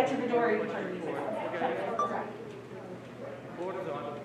get to the door, you can turn the music on. Board is on.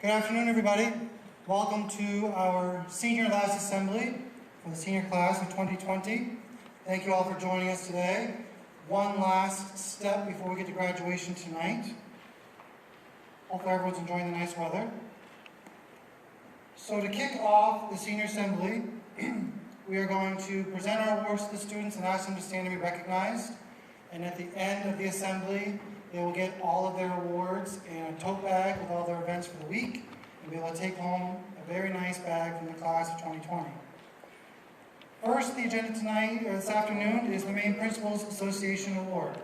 Good afternoon, everybody. Welcome to our senior last assembly for the senior class of 2020. Thank you all for joining us today. One last step before we get to graduation tonight. Hopefully everyone's enjoying the nice weather. So to kick off the senior assembly, we are going to present our awards to the students and ask them to stand and be recognized. And at the end of the assembly, they will get all of their awards in a tote bag with all their events for the week and be able to take home a very nice bag from the class of 2020. First, the agenda tonight, or this afternoon, is the Maine Principals Association Award.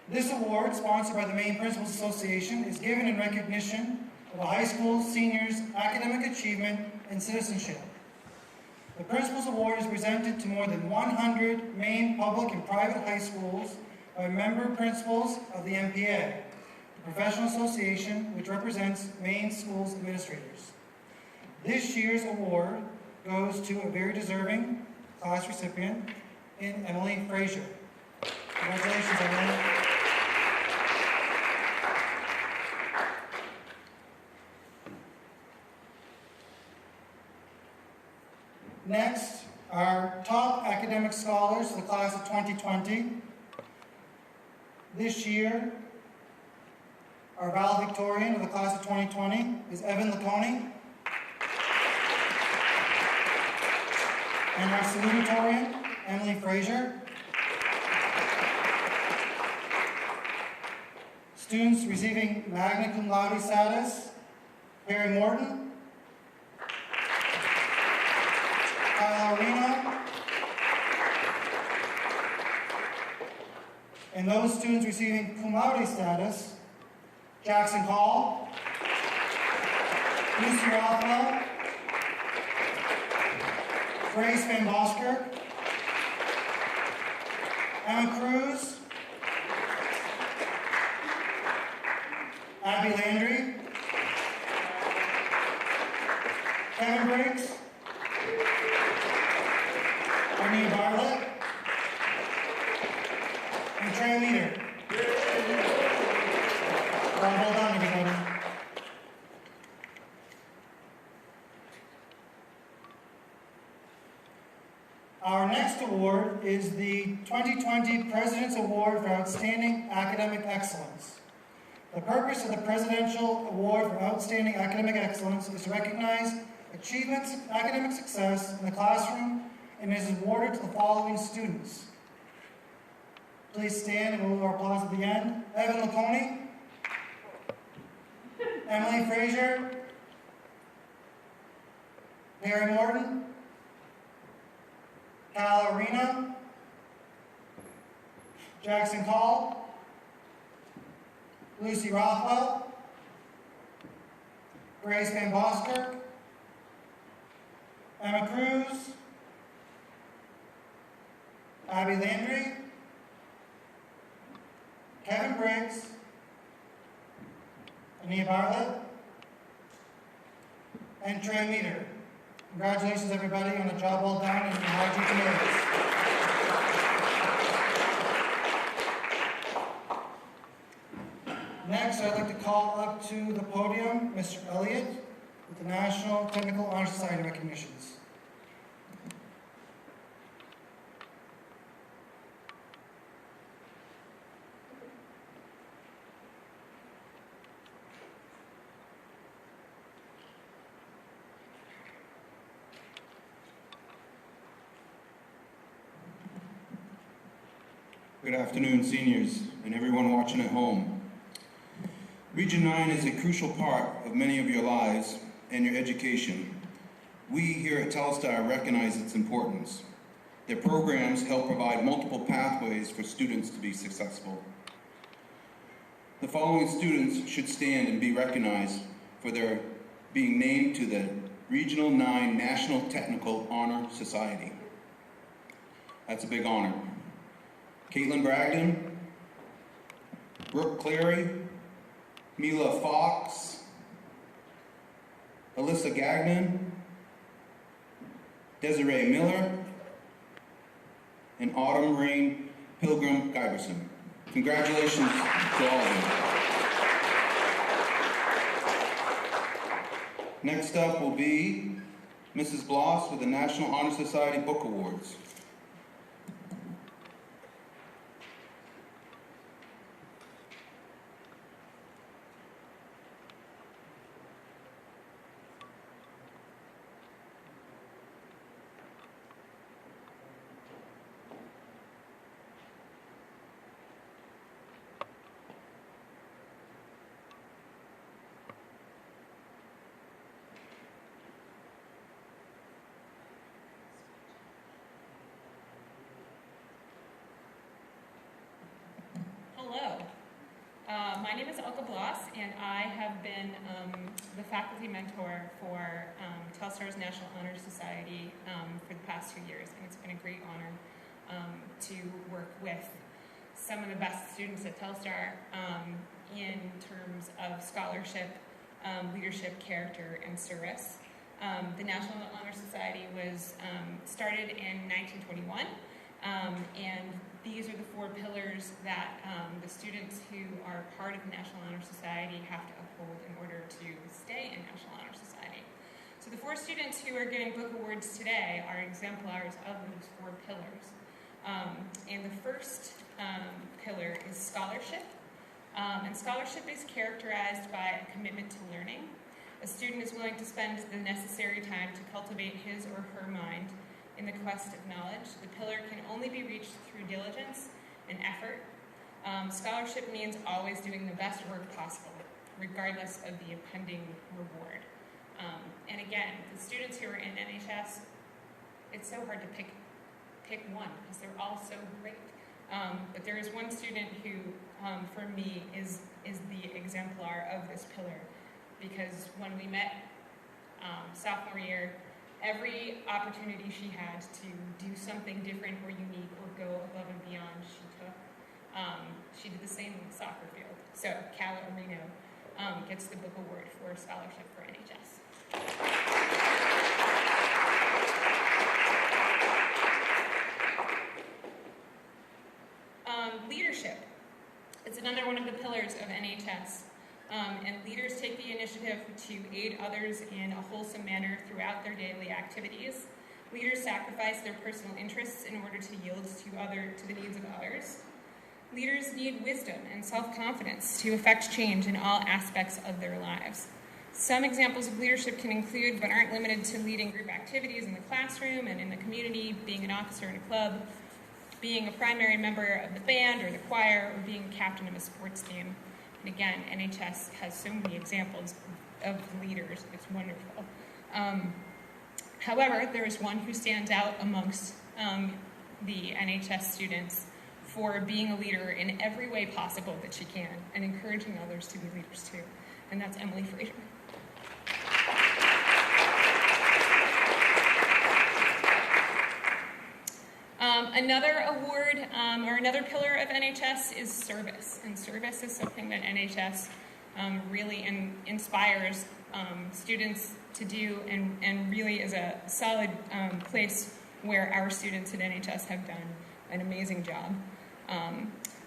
This award, sponsored by the Maine Principals Association, is given in recognition of a high school seniors' academic achievement and citizenship. The Principals Award is presented to more than 100 Maine public and private high schools by member principals of the MPA, the professional association which represents Maine schools administrators. This year's award goes to a very deserving class recipient in Emily Frazier. Congratulations, Emily. Next, our top academic scholars for the class of 2020. This year, our valedictorian of the class of 2020 is Evan Laconey. And our salutatorian, Emily Frazier. Students receiving magna cum laude status, Perry Morton, Kyle Arena, and those students receiving cum laude status, Jackson Call, Lucy Rothwell, Grace Van Bosker, Emma Cruz, Abby Landry, Kevin Briggs, Arnea Bartlett, and Trey Leader. Well done, everybody. Our next award is the 2020 President's Award for Outstanding Academic Excellence. The purpose of the Presidential Award for Outstanding Academic Excellence is to recognize achievements, academic success in the classroom, and is awarded to the following students. Please stand and a little applause at the end. Evan Laconi, Emily Frazier, Mary Morton, Cal Arena, Jackson Call, Lucy Rothwell, Grace Van Boskirk, Emma Cruz, Abby Landry, Kevin Briggs, Arnea Bartlett, and Trey Meter. Congratulations, everybody, on a job well done and high GPAs. Next, I'd like to call up to the podium Mr. Elliott with the National Technical Honor Society recognitions. Good afternoon, seniors, and everyone watching at home. Region 9 is a crucial part of many of your lives and your education. We here at Telstar recognize its importance. Their programs help provide multiple pathways for students to be successful. The following students should stand and be recognized for their being named to the Regional 9 National Technical Honor Society. That's a big honor. Caitlin Bragdon, Brooke Cleary, Mila Fox, Alyssa Gagnon, Desiree Miller, and Autumn Rain Pilgrim Giberson. Congratulations to all of you. Next up will be Mrs. Bloss with the National Honor Society Book Awards. Hello, my name is Elka Bloss, and I have been the faculty mentor for Telstar's National Honor Society for the past 2 years, and it's been a great honor to work with some of the best students at Telstar in terms of scholarship, leadership, character, and service. The National Honor Society was started in 1921, and these are the 4 pillars that the students who are part of the National Honor Society have to uphold in order to stay in National Honor Society. So the 4 students who are getting book awards today are exemplars of those 4 pillars. And the first pillar is scholarship. And scholarship is characterized by a commitment to learning. A student is willing to spend the necessary time to cultivate his or her mind in the quest of knowledge. The pillar can only be reached through diligence and effort. Scholarship means always doing the best work possible, regardless of the impending reward. And again, the students who are in NHS, it's so hard to pick one because they're all so great. But there is one student who, for me, is the exemplar of this pillar, because when we met sophomore year, every opportunity she had to do something different or unique or go above and beyond, she took. She did the same in the soccer field. So, Cal Areno, gets the book award for scholarship for NHS. Leadership. It's another one of the pillars of NHS. And leaders take the initiative to aid others in a wholesome manner throughout their daily activities. Leaders sacrifice their personal interests in order to yield to the needs of others. Leaders need wisdom and self-confidence to effect change in all aspects of their lives. Some examples of leadership can include, but aren't limited to, leading group activities in the classroom and in the community, being an officer in a club, being a primary member of the band or the choir, or being a captain of a sports team. And again, NHS has so many examples of leaders. It's wonderful. However, there is one who stands out amongst the NHS students for being a leader in every way possible that she can and encouraging others to be leaders too. And that's Emily Fraser. Another award or another pillar of NHS is service. And service is something that NHS really inspires students to do, and really is a solid place where our students at NHS have done an amazing job.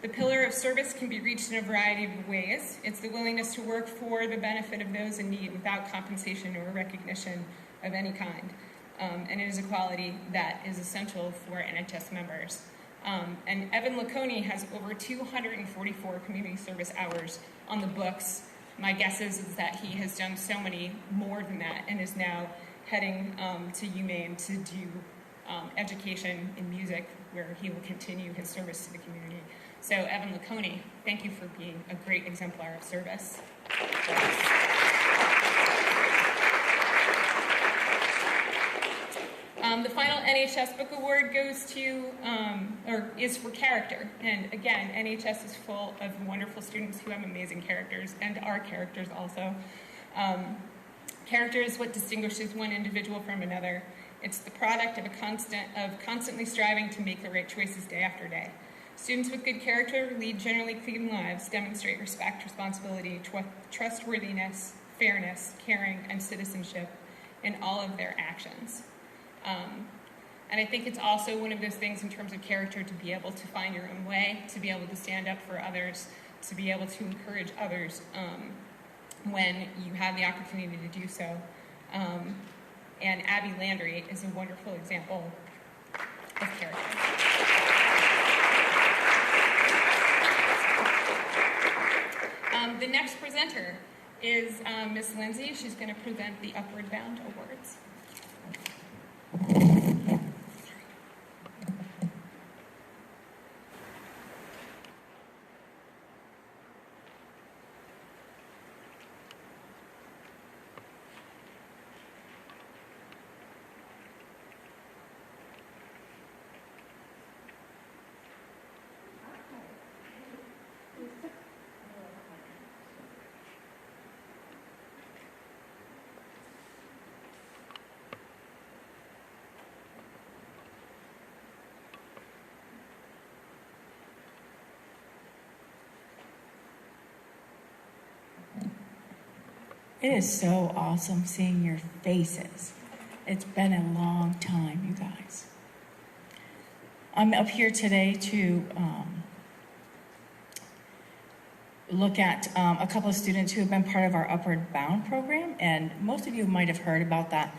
The pillar of service can be reached in a variety of ways. It's the willingness to work for the benefit of those in need without compensation or recognition of any kind. And it is a quality that is essential for NHS members. And Evan Lacconi has over 244 community service hours on the books. My guess is that he has done so many more than that and is now heading to UMaine to do education in music, where he will continue his service to the community. So Evan Lacconi, thank you for being a great exemplar of service. The final NHS Book Award goes to, is for character. And again, NHS is full of wonderful students who have amazing characters, and are characters also. Character is what distinguishes one individual from another. It's the product of constantly striving to make the right choices day after day. Students with good character lead generally clean lives, demonstrate respect, responsibility, trustworthiness, fairness, caring, and citizenship in all of their actions. And I think it's also one of those things in terms of character, to be able to find your own way, to be able to stand up for others, to be able to encourage others when you have the opportunity to do so. And Abby Landry is a wonderful example of character. The next presenter is Miss Lindsay. She's going to present the Upward Bound Awards. It is so awesome seeing your faces. It's been a long time, you guys. I'm up here today to look at a couple of students who have been part of our Upward Bound program, and most of you might have heard about that.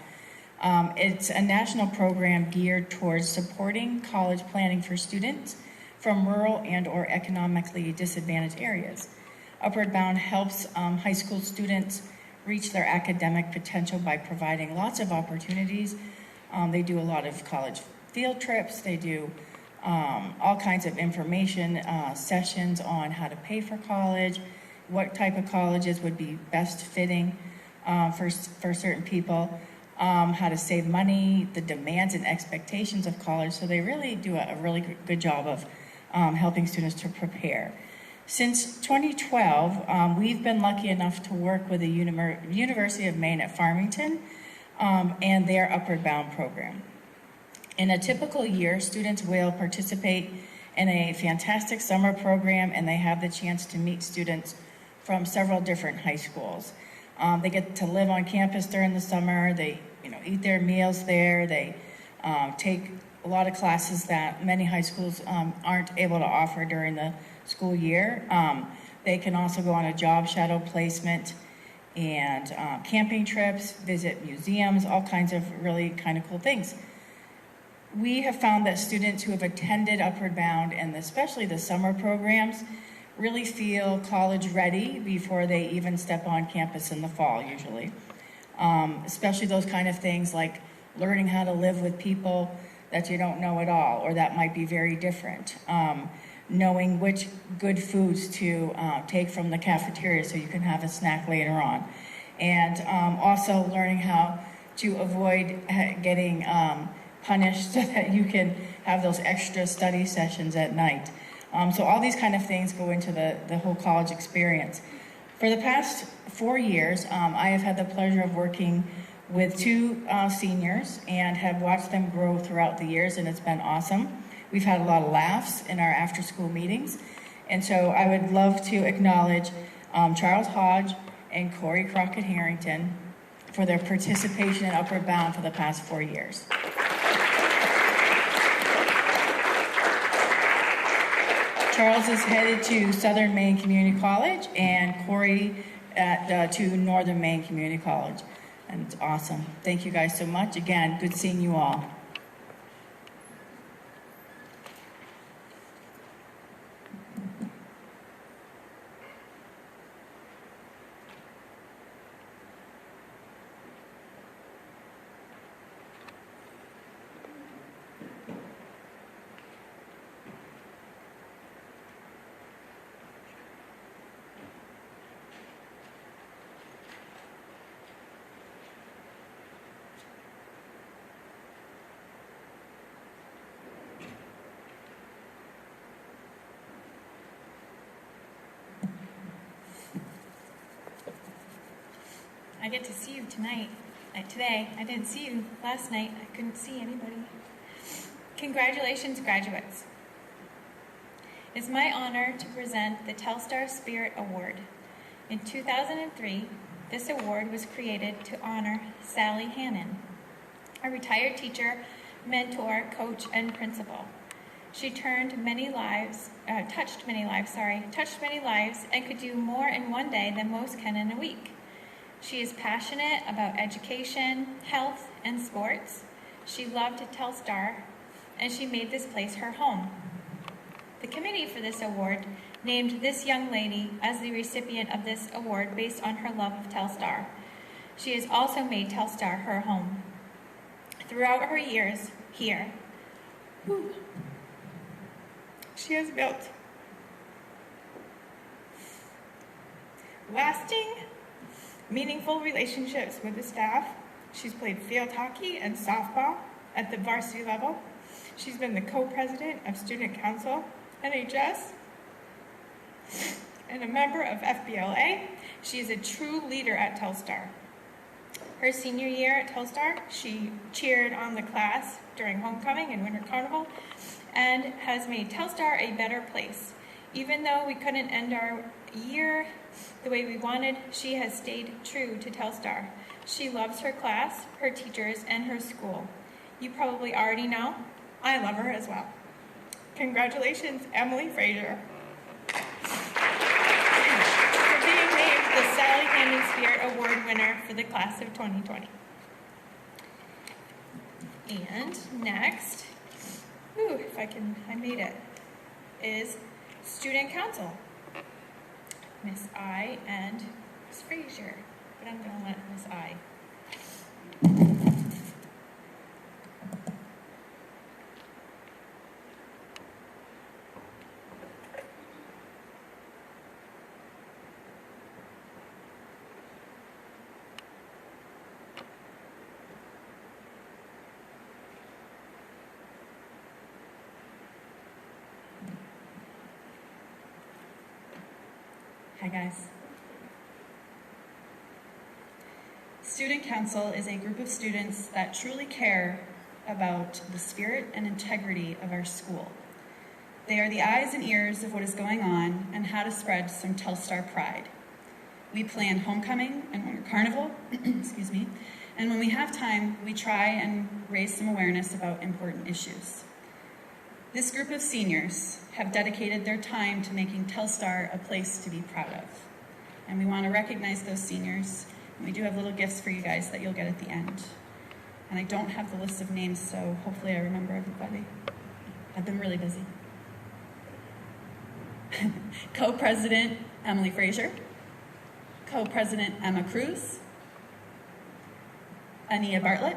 It's a national program geared towards supporting college planning for students from rural and or economically disadvantaged areas. Upward Bound helps high school students reach their academic potential by providing lots of opportunities. They do a lot of college field trips. They do all kinds of information sessions on how to pay for college, what type of colleges would be best fitting for certain people, how to save money, the demands and expectations of college. So they really do a really good job of helping students to prepare. Since 2012, we've been lucky enough to work with the University of Maine at Farmington and their Upward Bound program. In a typical year, students will participate in a fantastic summer program, and they have the chance to meet students from several different high schools. They get to live on campus during the summer. They, eat their meals there. They take a lot of classes that many high schools aren't able to offer during the school year. They can also go on a job shadow placement and camping trips, visit museums, all kinds of really kind of cool things. We have found that students who have attended Upward Bound, and especially the summer programs, really feel college ready before they even step on campus in the fall, usually. Especially those kind of things like learning how to live with people that you don't know at all, or that might be very different. Knowing which good foods to take from the cafeteria so you can have a snack later on. And also learning how to avoid getting punished so that you can have those extra study sessions at night. So all these kind of things go into the whole college experience. For the past 4 years, I have had the pleasure of working with 2 seniors and have watched them grow throughout the years, and it's been awesome. We've had a lot of laughs in our after-school meetings. And so I would love to acknowledge Charles Hodge and Corey Crockett-Harrington for their participation in Upward Bound for the past 4 years. Charles is headed to Southern Maine Community College, and Corey to Northern Maine Community College. And it's awesome. Thank you guys so much. Again, good seeing you all. I get to see you tonight, today. I didn't see you last night. I couldn't see anybody. Congratulations, graduates. It's my honor to present the Telstar Spirit Award. In 2003, this award was created to honor Sally Hannon, a retired teacher, mentor, coach, and principal. She touched many lives, and could do more in one day than most can in a week. She is passionate about education, health, and sports. She loved Telstar, and she made this place her home. The committee for this award named this young lady as the recipient of this award based on her love of Telstar. She has also made Telstar her home. Throughout her years here, she has built lasting, meaningful relationships with the staff. She's played field hockey and softball at the varsity level. She's been the co-president of Student Council, NHS, and a member of FBLA. She is a true leader at Telstar. Her senior year at Telstar, she cheered on the class during homecoming and winter carnival and has made Telstar a better place. Even though we couldn't end our year the way we wanted, she has stayed true to Telstar. She loves her class, her teachers, and her school. You probably already know, I love her as well. Congratulations, Emily Fraser, for being named the Sally Hannon Spirit Award winner for the class of 2020. And next, I made it, is Student Council. Miss I and Miss Fraser, but I'm gonna let Miss I. Hi guys. Student Council is a group of students that truly care about the spirit and integrity of our school. They are the eyes and ears of what is going on and how to spread some Telstar pride. We plan homecoming and winter carnival, excuse me, and when we have time, we try and raise some awareness about important issues. This group of seniors have dedicated their time to making Telstar a place to be proud of. And we want to recognize those seniors. And we do have little gifts for you guys that you'll get at the end. And I don't have the list of names, so hopefully I remember everybody. I've been really busy. Co-President Emily Frazier, Co-President Emma Cruz, Ania Bartlett,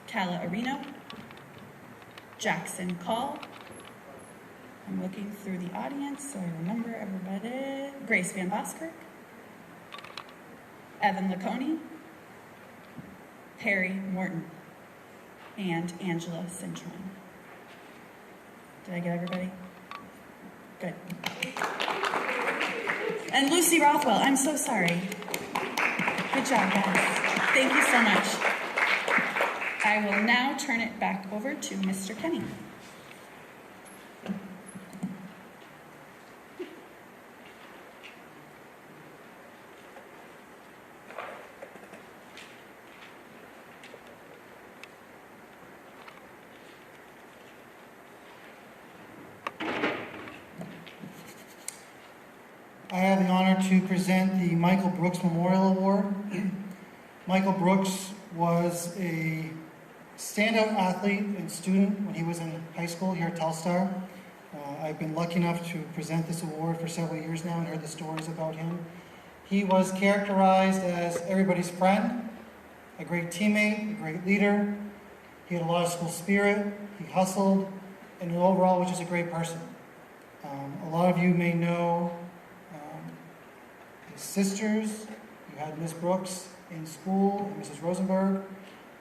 Calla Areno, Jackson Call. I'm looking through the audience so I remember everybody. Grace Van Boskirk, Evan Laconi, Perry Morton, and Angela Cintron. Did I get everybody? Good. And Lucy Rothwell, I'm so sorry. Good job, guys. Thank you so much. I will now turn it back over to Mr. Kenny. I have the honor to present the Michael Brooks Memorial Award. Michael Brooks was a standout athlete and student when he was in high school here at Telstar. I've been lucky enough to present this award for several years now and heard the stories about him. He was characterized as everybody's friend, a great teammate, a great leader. He had a lot of school spirit, he hustled, and overall was just a great person. A lot of you may know his sisters. You had Miss Brooks in school, and Mrs. Rosenberg.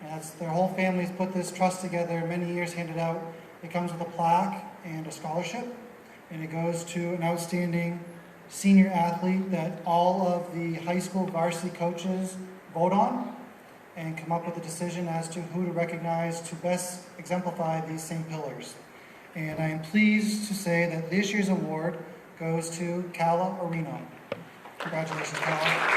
And their whole family has put this trust together, many years handed out. It comes with a plaque and a scholarship, and it goes to an outstanding senior athlete that all of the high school varsity coaches vote on and come up with a decision as to who to recognize to best exemplify these same pillars. And I am pleased to say that this year's award goes to Calla Areno. Congratulations, Calla.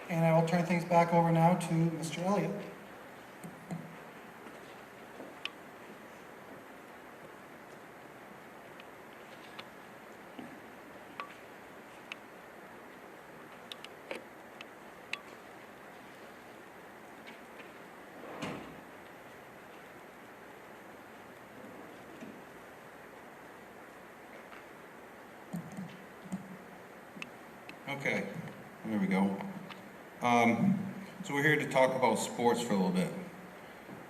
And I will turn things back over now to Mr. Elliott. Okay, there we go. So we're here to talk about sports for a little bit.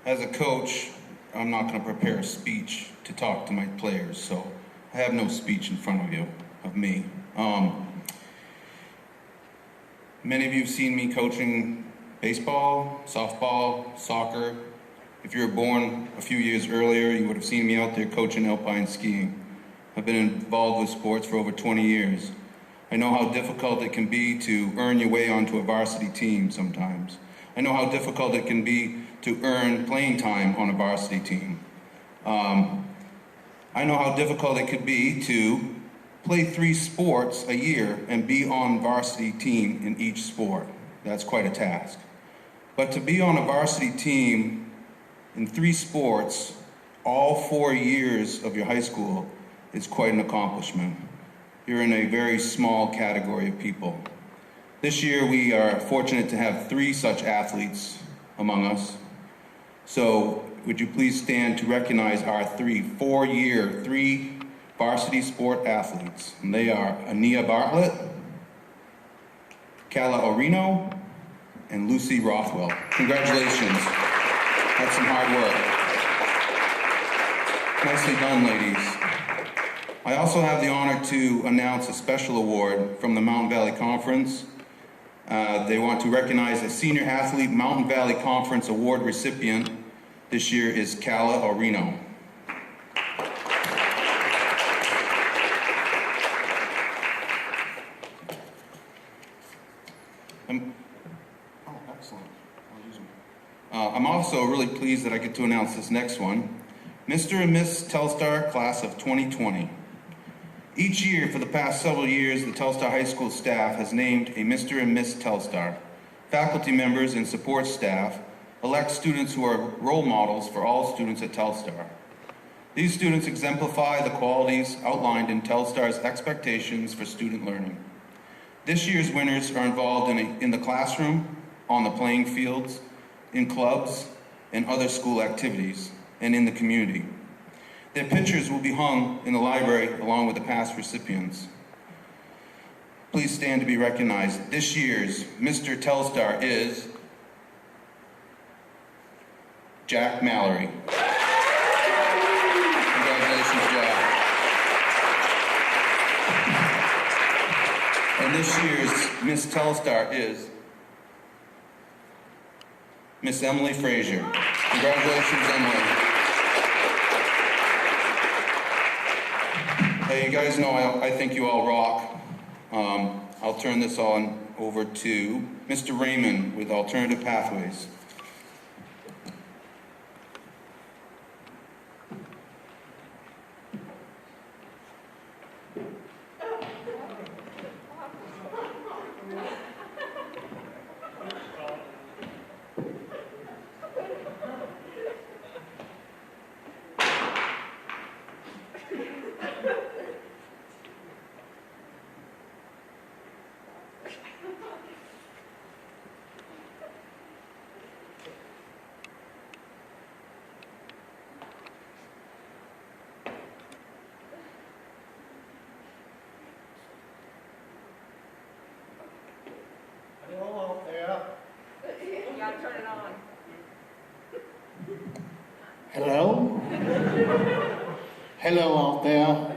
As a coach, I'm not going to prepare a speech to talk to my players, so I have no speech in front of me. Many of you have seen me coaching baseball, softball, soccer. If you were born a few years earlier, you would have seen me out there coaching alpine skiing. I've been involved with sports for over 20 years. I know how difficult it can be to earn your way onto a varsity team sometimes. I know how difficult it can be to earn playing time on a varsity team. I know how difficult it could be to play 3 sports a year and be on varsity team in each sport. That's quite a task. But to be on a varsity team in 3 sports, all 4 years of your high school, is quite an accomplishment. You're in a very small category of people. This year we are fortunate to have 3 such athletes among us. So would you please stand to recognize our 3 varsity sport athletes. And they are Ania Bartlett, Calla Areno, and Lucy Rothwell. Congratulations. That's some hard work. Nicely done, ladies. I also have the honor to announce a special award from the Mountain Valley Conference. They want to recognize a Senior Athlete Mountain Valley Conference Award recipient. This year is Calla Areno. Excellent. I'll use them. I'm also really pleased that I get to announce this next one. Mr. and Miss Telstar Class of 2020. Each year for the past several years, the Telstar High School staff has named a Mr. and Miss Telstar. Faculty members and support staff elect students who are role models for all students at Telstar. These students exemplify the qualities outlined in Telstar's expectations for student learning. This year's winners are involved in the classroom, on the playing fields, in clubs, and other school activities, and in the community. Their pictures will be hung in the library along with the past recipients. Please stand to be recognized. This year's Mr. Telstar is Jack Mallory. Congratulations, Jack. And this year's Miss Telstar is Miss Emily Frazier. Congratulations, Emily. Hey, you guys know I think you all rock. I'll turn this on over to Mr. Raymond with Alternative Pathways. Hello out there. You gotta turn it on. Hello? Hello out there.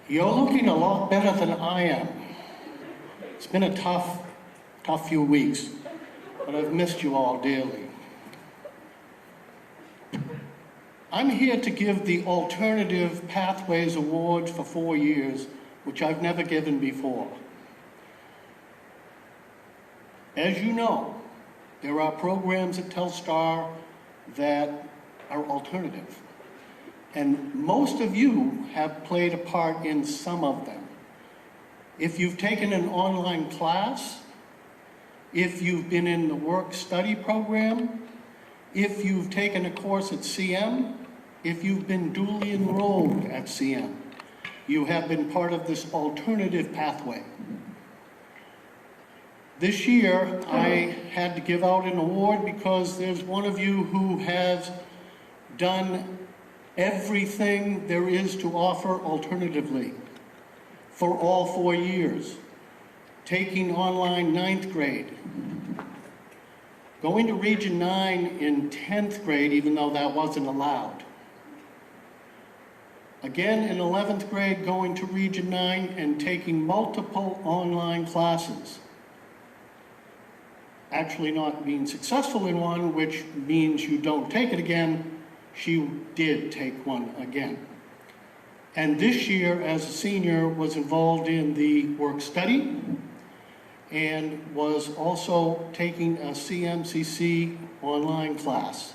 You're looking a lot better than I am. It's been a tough few weeks, but I've missed you all dearly. I'm here to give the Alternative Pathways Award for 4 years, which I've never given before. As you know, there are programs at Telstar that are alternative. And most of you have played a part in some of them. If you've taken an online class, if you've been in the work-study program, if you've taken a course at CM, if you've been duly enrolled at CM, you have been part of this alternative pathway. This year, I had to give out an award because there's one of you who has done everything there is to offer alternatively for all 4 years. Taking online 9th grade, going to Region 9 in 10th grade, even though that wasn't allowed. Again, in 11th grade, going to Region 9 and taking multiple online classes. Actually not being successful in one, which means you don't take it again. She did take one again. And this year, as a senior, was involved in the work study and was also taking a CMCC online class,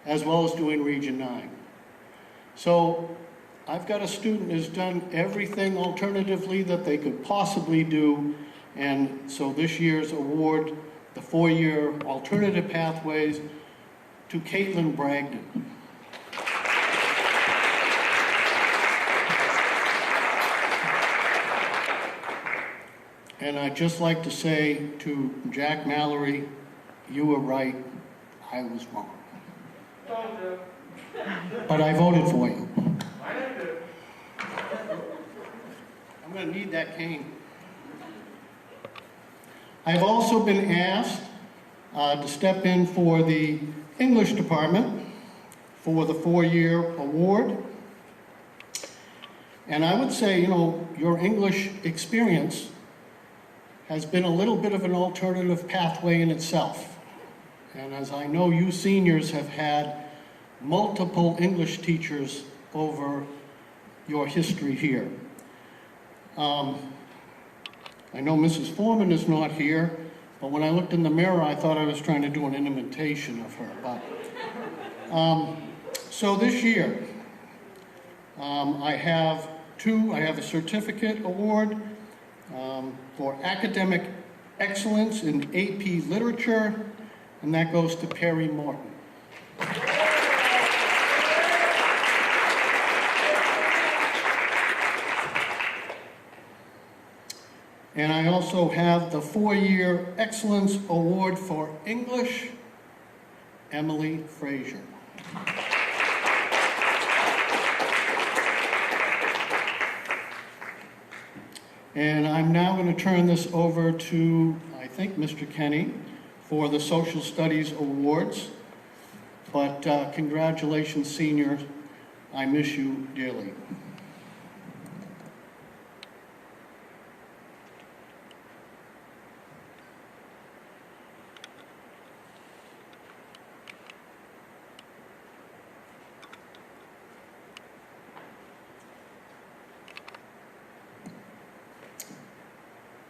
as well as doing Region 9. So I've got a student who's done everything alternatively that they could possibly do. And so this year's award, the 4-year Alternative Pathways, to Caitlin Bragdon. And I'd just like to say to Jack Mallory, you were right, I was wrong. But I voted for you. I'm going to need that cane. I've also been asked to step in for the English department for the 4-year award. And I would say, you know, your English experience has been a little bit of an alternative pathway in itself. And as I know, you seniors have had multiple English teachers over your history here. I know Mrs. Foreman is not here, but when I looked in the mirror, I thought I was trying to do an imitation of her. But, so this year, I have 2, I have a certificate award for academic excellence in AP literature, and that goes to Perry Martin. And I also have the 4-year Excellence Award for English, Emily Frazier. And I'm now going to turn this over to, I think, Mr. Kenny for the Social Studies Awards. But congratulations, seniors. I miss you dearly.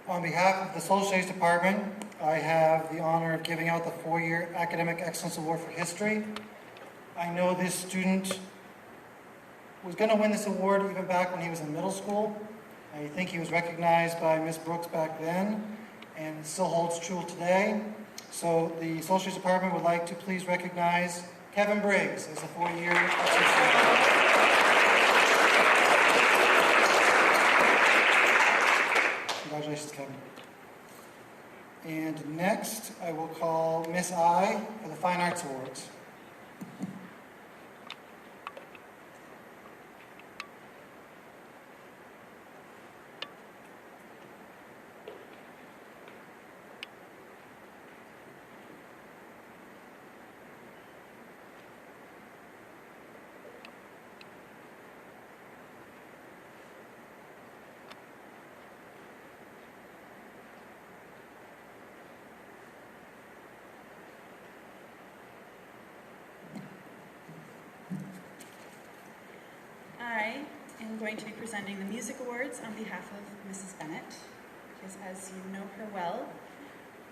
On behalf of the Social Studies Department, I have the honor of giving out the 4-year Academic Excellence Award for History. I know this student was going to win this award even back when he was in middle school. I think he was recognized by Miss Brooks back then, and it still holds true today. So the Social Studies Department would like to please recognize Kevin Briggs as a 4-year Excellence Award. Congratulations, Kevin. And next, I will call Miss I for the Fine Arts Awards. I am going to be presenting the Music Awards on behalf of Mrs. Bennett, because as you know her well,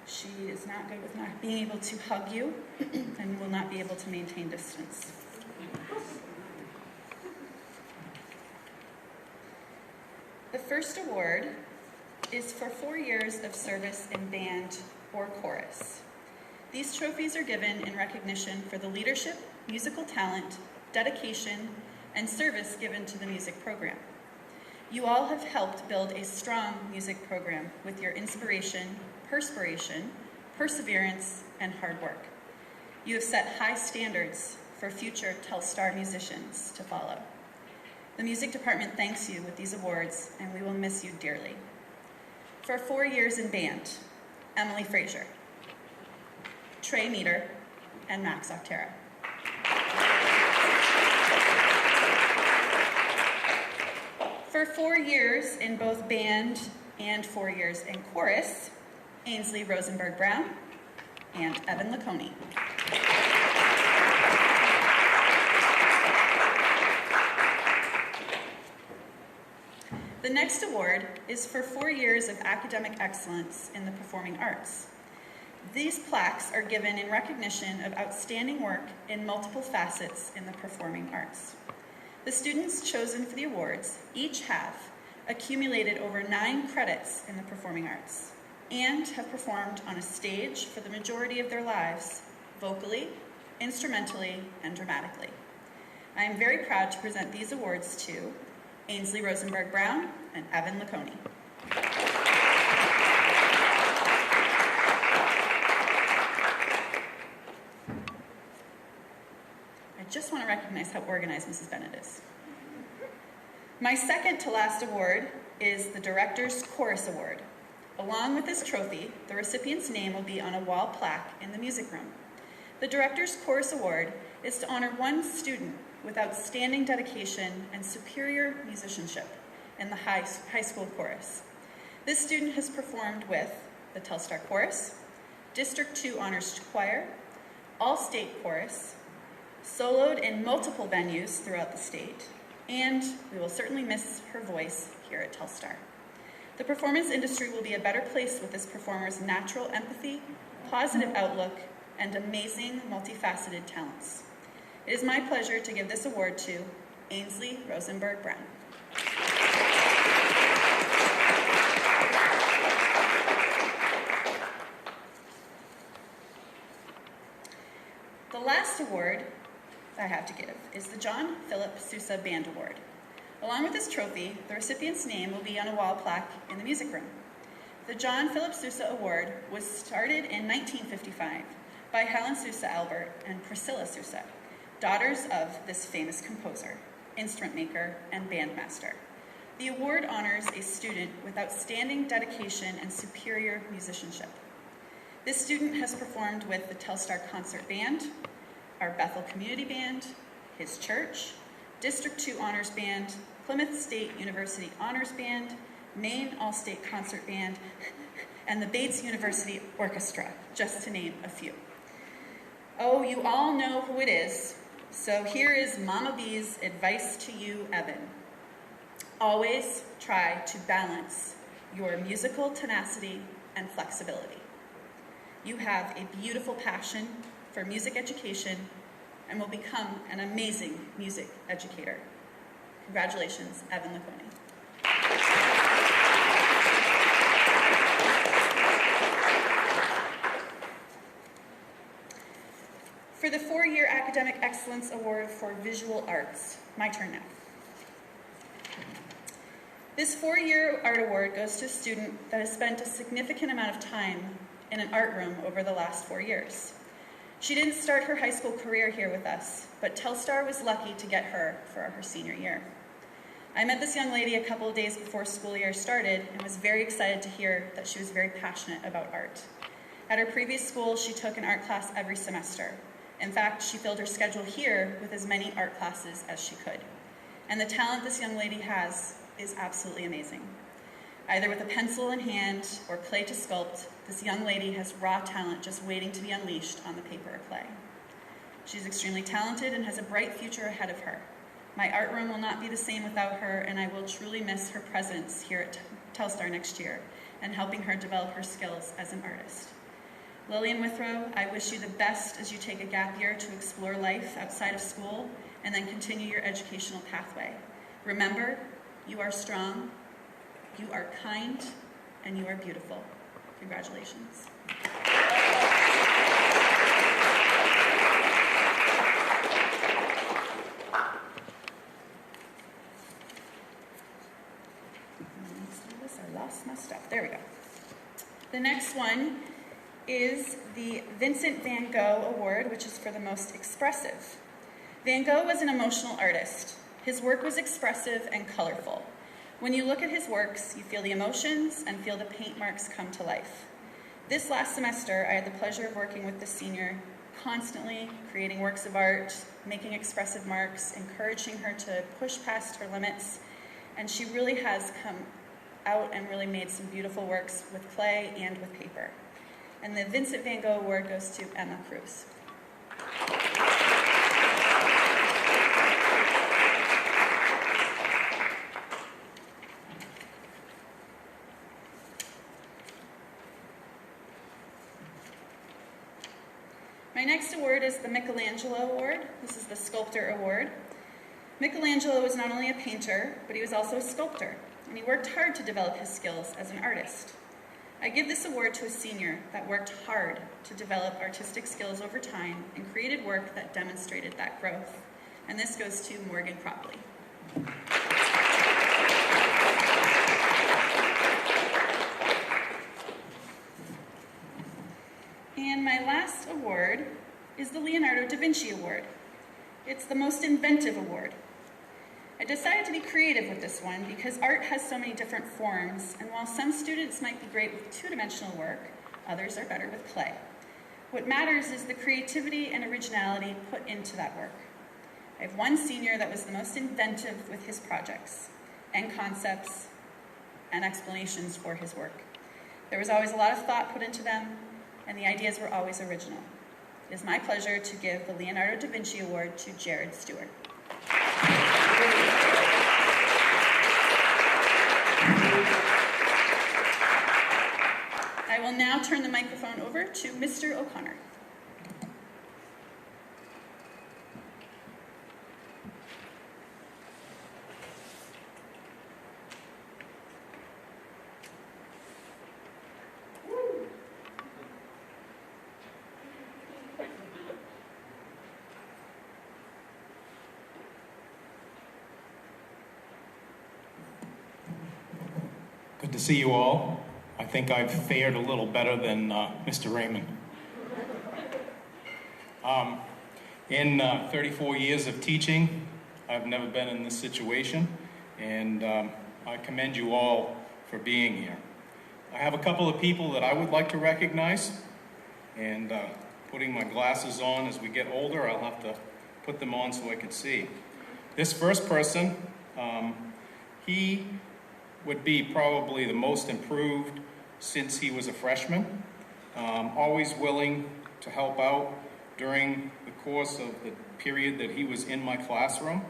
she is not good with not being able to hug you and will not be able to maintain distance. The first award is for 4 years of service in band or chorus. These trophies are given in recognition for the leadership, musical talent, dedication, and service given to the music program. You all have helped build a strong music program with your inspiration, perspiration, perseverance, and hard work. You have set high standards for future Telstar musicians to follow. The music department thanks you with these awards, and we will miss you dearly. For 4 years in band, Emily Frazier, Trey Meter, and Max Octera. For 4 years in both band and 4 years in chorus, Ainsley Rosenberg Brown and Evan Laconey. The next award is for 4 years of academic excellence in the performing arts. These plaques are given in recognition of outstanding work in multiple facets in the performing arts. The students chosen for the awards each have accumulated over 9 credits in the performing arts and have performed on a stage for the majority of their lives, vocally, instrumentally, and dramatically. I am very proud to present these awards to Ainsley Rosenberg Brown and Evan Laconey. I just want to recognize how organized Mrs. Bennett is. My second to last award is the Director's Chorus Award. Along with this trophy, the recipient's name will be on a wall plaque in the music room. The Director's Chorus Award is to honor one student with outstanding dedication and superior musicianship in the high school chorus. This student has performed with the Telstar Chorus, District 2 Honors Choir, All-State Chorus, soloed in multiple venues throughout the state, and we will certainly miss her voice here at Telstar. The performance industry will be a better place with this performer's natural empathy, positive outlook, and amazing multifaceted talents. It is my pleasure to give this award to Ainsley Rosenberg Brown. last award I have to give is the John Philip Sousa Band Award. Along with this trophy, the recipient's name will be on a wall plaque in the music room. The John Philip Sousa Award was started in 1955 by Helen Sousa Albert and Priscilla Sousa, daughters of this famous composer, instrument maker, and bandmaster. The award honors a student with outstanding dedication and superior musicianship. This student has performed with the Telstar Concert Band, our Bethel Community Band, his church, District 2 Honors Band, Plymouth State University Honors Band, Maine All-State Concert Band, and the Bates University Orchestra, just to name a few. Oh, you all know who it is, so here is Mama B's advice to you, Evan. Always try to balance your musical tenacity and flexibility. You have a beautiful passion for music education and will become an amazing music educator. Congratulations, Evan Laconi. For the 4-year Academic Excellence Award for Visual Arts, my turn now. This 4-year art award goes to a student that has spent a significant amount of time in an art room over the last 4 years. She didn't start her high school career here with us, but Telstar was lucky to get her for her senior year. I met this young lady a couple of days before school year started and was very excited to hear that she was very passionate about art. At her previous school, she took an art class every semester. In fact, she filled her schedule here with as many art classes as she could. And the talent this young lady has is absolutely amazing. Either with a pencil in hand or clay to sculpt, this young lady has raw talent just waiting to be unleashed on the paper or clay. She's extremely talented and has a bright future ahead of her. My art room will not be the same without her, and I will truly miss her presence here at Telstar next year and helping her develop her skills as an artist. Lillian Withrow, I wish you the best as you take a gap year to explore life outside of school and then continue your educational pathway. Remember, you are strong, you are kind, and you are beautiful. Congratulations. I lost my stuff. There we go. The next one is the Vincent van Gogh Award, which is for the most expressive. Van Gogh was an emotional artist. His work was expressive and colorful. When you look at his works, you feel the emotions and feel the paint marks come to life. This last semester, I had the pleasure of working with the senior, constantly creating works of art, making expressive marks, encouraging her to push past her limits, and she really has come out and really made some beautiful works with clay and with paper. And the Vincent van Gogh Award goes to Emma Cruz. My next award is the Michelangelo Award. This is the Sculptor Award. Michelangelo was not only a painter, but he was also a sculptor, and he worked hard to develop his skills as an artist. I give this award to a senior that worked hard to develop artistic skills over time and created work that demonstrated that growth. And this goes to Morgan Cropley. And my last award is the Leonardo da Vinci Award. It's the most inventive award. I decided to be creative with this one because art has so many different forms, and while some students might be great with two-dimensional work, others are better with clay. What matters is the creativity and originality put into that work. I have one senior that was the most inventive with his projects and concepts and explanations for his work. There was always a lot of thought put into them, and the ideas were always original. It is my pleasure to give the Leonardo da Vinci Award to Jared Stewart. I will now turn the microphone over to Mr. O'Connor. Good to see you all. I think I've fared a little better than Mr. Raymond. In 34 years of teaching, I've never been in this situation, and I commend you all for being here. I have a couple of people that I would like to recognize, and putting my glasses on as we get older, I'll have to put them on so I can see. This first person, he would be probably the most improved since he was a freshman. Always willing to help out during the course of the period that he was in my classroom.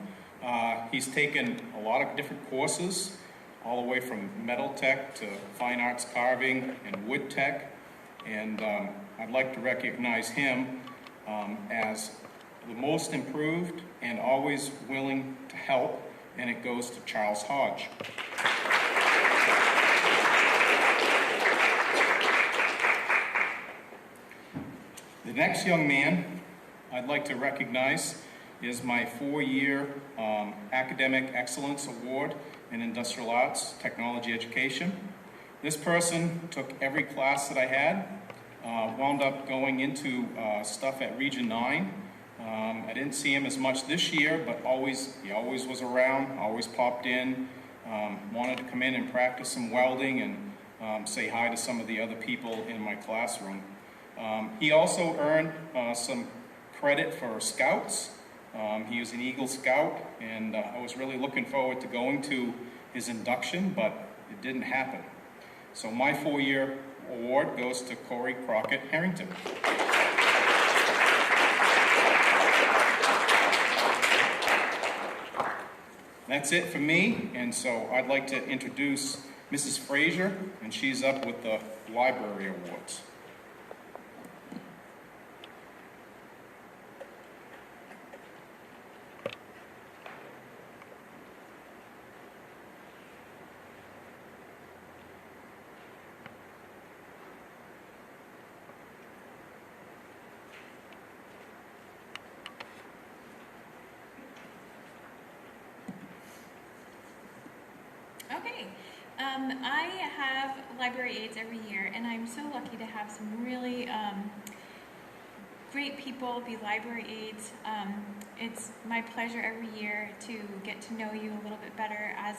He's taken a lot of different courses, all the way from metal tech to fine arts carving and wood tech. And I'd like to recognize him as the most improved and always willing to help, and it goes to Charles Hodge. The next young man I'd like to recognize is my 4-year Academic Excellence Award in Industrial Arts Technology Education. This person took every class that I had, wound up going into stuff at Region 9. I didn't see him as much this year, but he always was around, always popped in, wanted to come in and practice some welding and say hi to some of the other people in my classroom. He also earned some credit for Scouts. He was an Eagle Scout, and I was really looking forward to going to his induction, but it didn't happen. So my 4-year award goes to Corey Crockett Harrington. That's it for me, and so I'd like to introduce Mrs. Frazier, and she's up with the Library Awards. Okay, I have library aides every year, and I'm so lucky to have some really great people be library aides. It's my pleasure every year to get to know you a little bit better as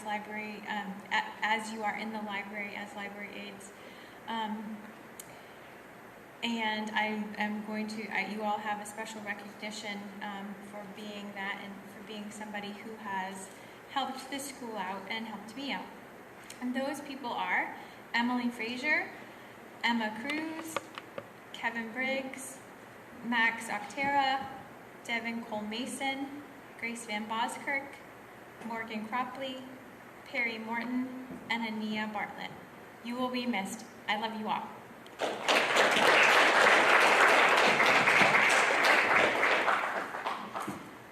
as you are in the library as library aides. And I am going to, you all have a special recognition for being that and for being somebody who has helped this school out and helped me out. And those people are Emily Frazier, Emma Cruz, Kevin Briggs, Max Octera, Devin Cole Mason, Grace Van Boskirk, Morgan Cropley, Perry Morton, and Ania Bartlett. You will be missed. I love you all.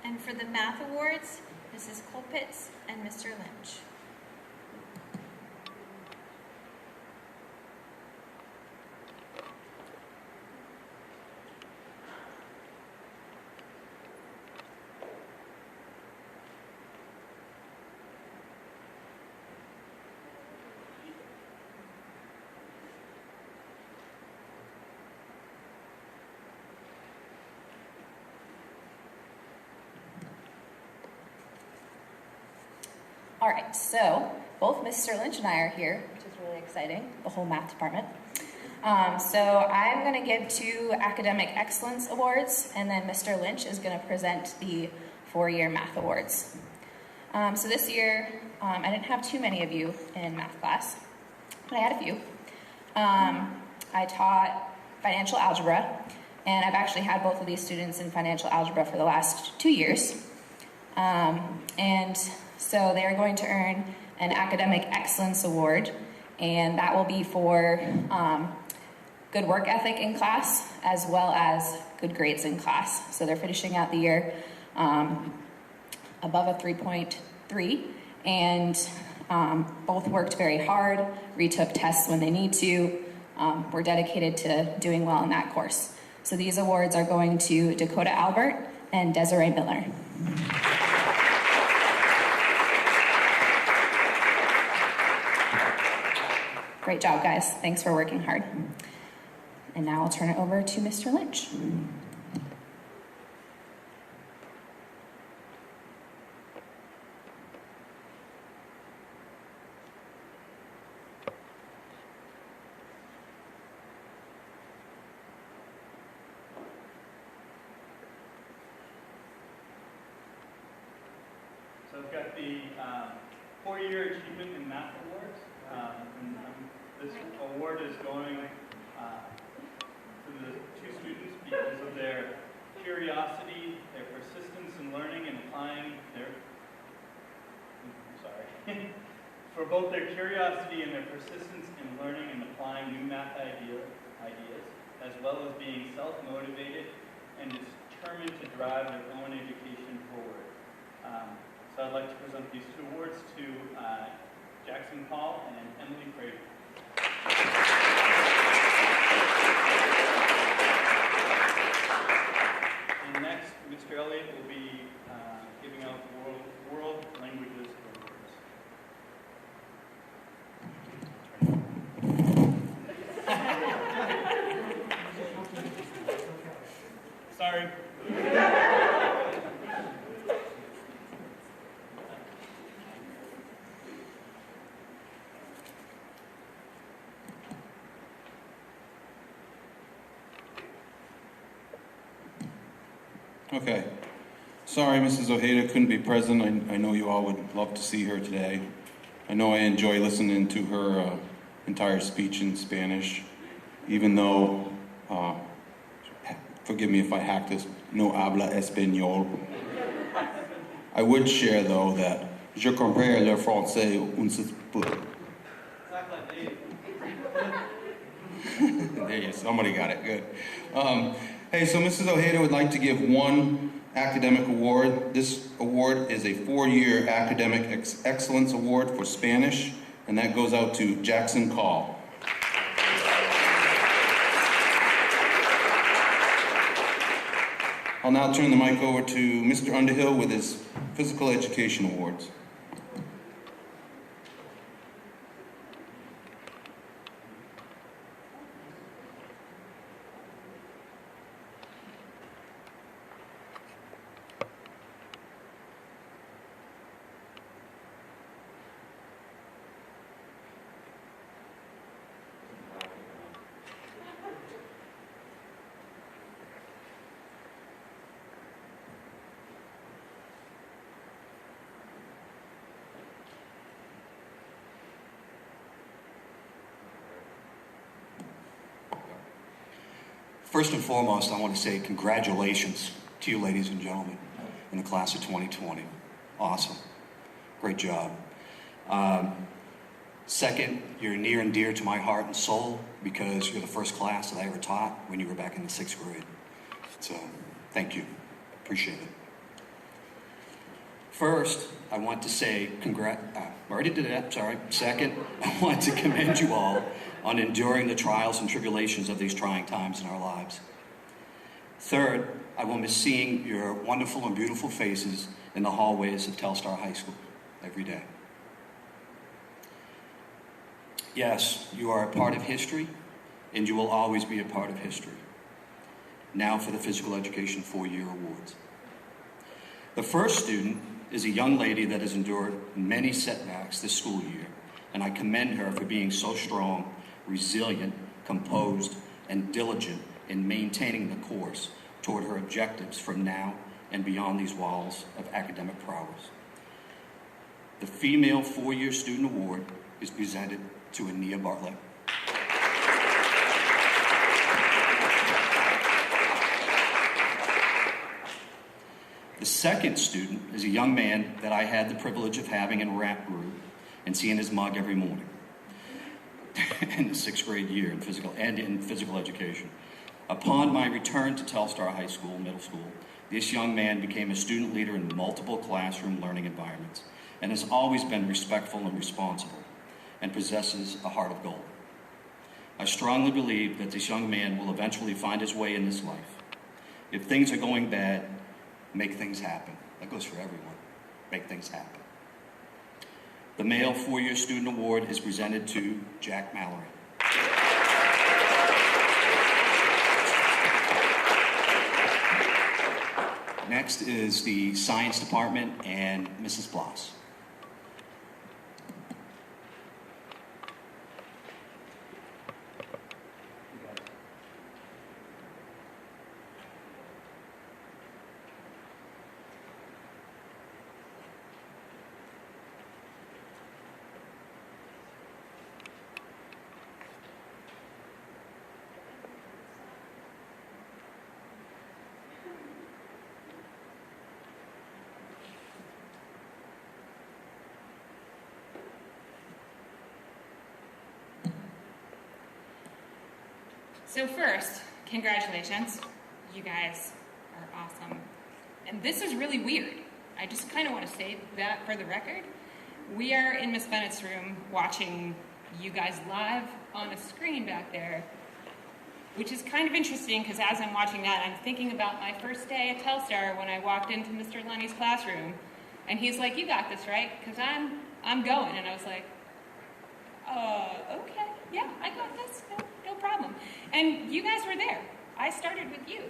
And for the Math Awards, Mrs. Colpitz and Mr. Lynch. All right, so both Mr. Lynch and I are here, which is really exciting, the whole math department. So I'm going to give 2 Academic Excellence Awards, and then Mr. Lynch is going to present the 4-year Math Awards. So this year, I didn't have too many of you in math class, but I had a few. I taught financial algebra, and I've actually had both of these students in financial algebra for the last 2 years. And so they are going to earn an Academic Excellence Award, and that will be for good work ethic in class as well as good grades in class. So they're finishing out the year above a 3.3, and both worked very hard, retook tests when they need to, were dedicated to doing well in that course. So these awards are going to Dakota Albert and Desiree Miller. Great job, guys. Thanks for working hard. And now I'll turn it over to Mr. Lynch. So I've got the 4-year Achievement in Math Awards. This award is going to the 2 students because of their curiosity, their persistence in learning and applying for both their curiosity and their persistence in learning and applying new math ideas, as well as being self-motivated and determined to drive their own education forward. So I'd like to present these 2 awards to Jackson Paul and Emily Fraser. And next, Mr. Elliott will be giving out world languages awards. Sorry. Okay. Sorry, Mrs. Ojeda couldn't be present. I know you all would love to see her today. I know I enjoy listening to her entire speech in Spanish, even though, forgive me if I hack this, no habla español. I would share, though, that je comprends le français un peu. There you go. Somebody got it. Good. Hey, so Mrs. Ojeda would like to give one academic award. This award is a 4-year academic excellence award for Spanish, and that goes out to Jackson Call. I'll now turn the mic over to Mr. Underhill with his physical education awards. First and foremost, I want to say congratulations to you, ladies and gentlemen, in the class of 2020. Awesome. Great job. Second, you're near and dear to my heart and soul because you're the first class that I ever taught when you were back in the 6th grade. So, thank you. Appreciate it. First, I want to say already did that, sorry. Second, I want to commend you all on enduring the trials and tribulations of these trying times in our lives. Third, I will miss seeing your wonderful and beautiful faces in the hallways of Telstar High School every day. Yes, you are a part of history, and you will always be a part of history. Now for the Physical Education 4-year awards. The first student is a young lady that has endured many setbacks this school year, and I commend her for being so strong, resilient, composed, and diligent in maintaining the course toward her objectives from now and beyond these walls of academic prowess. The Female 4-Year Student Award is presented to Ania Bartlett. The second student is a young man that I had the privilege of having in rap group and seeing his mug every morning in the 6th grade year in physical education. Upon my return to Telstar High School, middle school, this young man became a student leader in multiple classroom learning environments and has always been respectful and responsible and possesses a heart of gold. I strongly believe that this young man will eventually find his way in this life. If things are going bad, make things happen. That goes for everyone. Make things happen. The male four-year student award is presented to Jack Mallory. Next is the Science Department and Mrs. Bloss. So first, congratulations. You guys are awesome. And this is really weird. I just kind of want to say that for the record. We are in Miss Bennett's room watching you guys live on a screen back there, which is kind of interesting because as I'm watching that, I'm thinking about my first day at Telstar when I walked into Mr. Lenny's classroom, and he's like, "You got this, right? Because I'm going." And I was like, okay, yeah, I got this, no problem. And you guys were there. I started with you.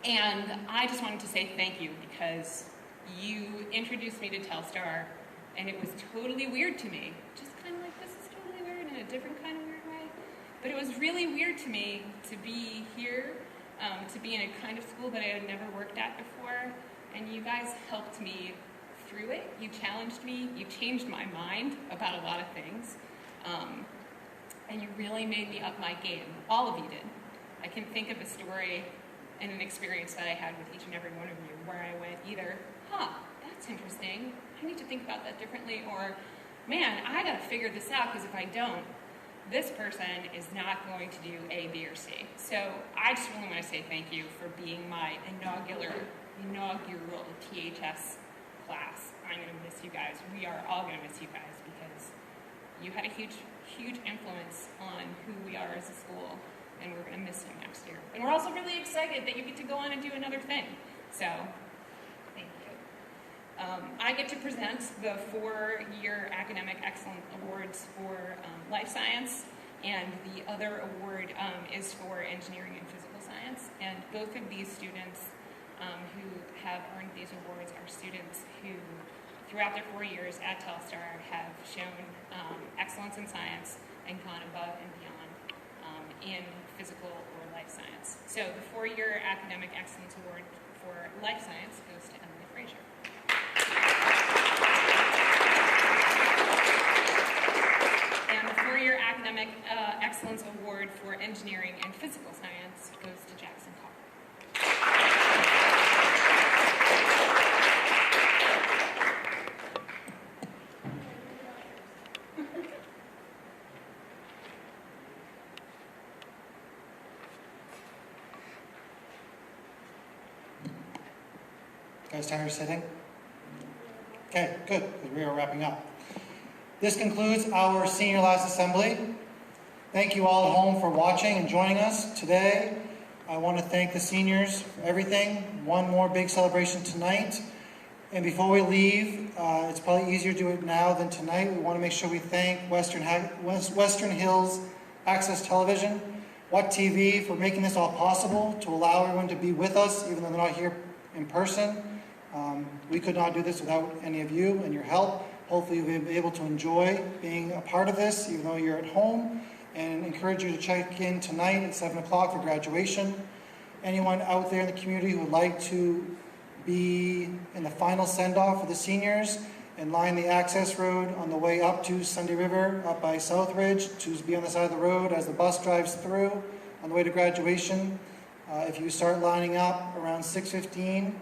And I just wanted to say thank you because you introduced me to Telstar, and it was totally weird to me. Just kind of like, this is totally weird in a different kind of weird way. But it was really weird to me to be here, to be in a kind of school that I had never worked at before, and you guys helped me through it. You challenged me, you changed my mind about a lot of things, and you really made me up my game. All of you did. I can think of a story and an experience that I had with each and every one of you where I went either, that's interesting, I need to think about that differently, or, man, I gotta figure this out because if I don't, this person is not going to do A, B, or C. So I just really want to say thank you for being my inaugural THS class. I'm going to miss you guys. We are all going to miss you guys because you had a huge influence on who we are as a school, and we're going to miss you next year. And we're also really excited that you get to go on and do another thing. So, thank you. I get to present the 4-year Academic Excellence Awards for Life Science, and the other award is for Engineering and Physical Science. And both of these students who have earned these awards are students who, throughout their 4 years at Telstar, have shown excellence in science and gone above and beyond in physical or life science. So the 4-year Academic Excellence Award for Life Science goes to Emily Frazier. And the 4-year Academic Excellence Award for Engineering and Physical Science goes to Jackson Call. Guys tired of sitting? Okay, good, because we are wrapping up. This concludes our senior last assembly. Thank you all at home for watching and joining us today. I want to thank the seniors for everything. One more big celebration tonight. And before we leave, it's probably easier to do it now than tonight. We want to make sure we thank Western Hills Access Television, What TV, for making this all possible, to allow everyone to be with us, even though they're not here in person. We could not do this without any of you and your help. Hopefully you'll be able to enjoy being a part of this, even though you're at home, and encourage you to check in tonight at 7 o'clock for graduation. Anyone out there in the community who would like to be in the final send-off for the seniors and line the access road on the way up to Sunday River, up by Southridge, to be on the side of the road as the bus drives through on the way to graduation. If you start lining up around 6:15,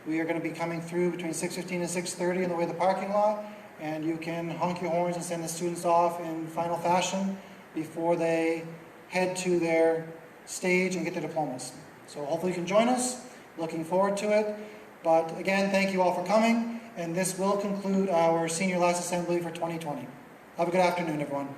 we are going to be coming through between 6:15 and 6:30 on the way to the parking lot, and you can honk your horns and send the students off in final fashion before they head to their stage and get their diplomas. So hopefully you can join us. Looking forward to it. But again, thank you all for coming, and this will conclude our senior last assembly for 2020. Have a good afternoon, everyone.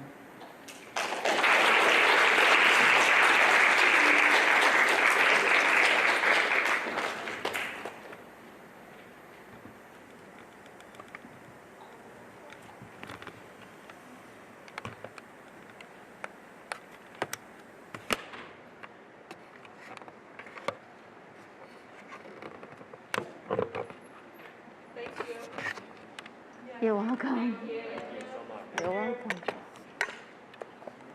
You're welcome.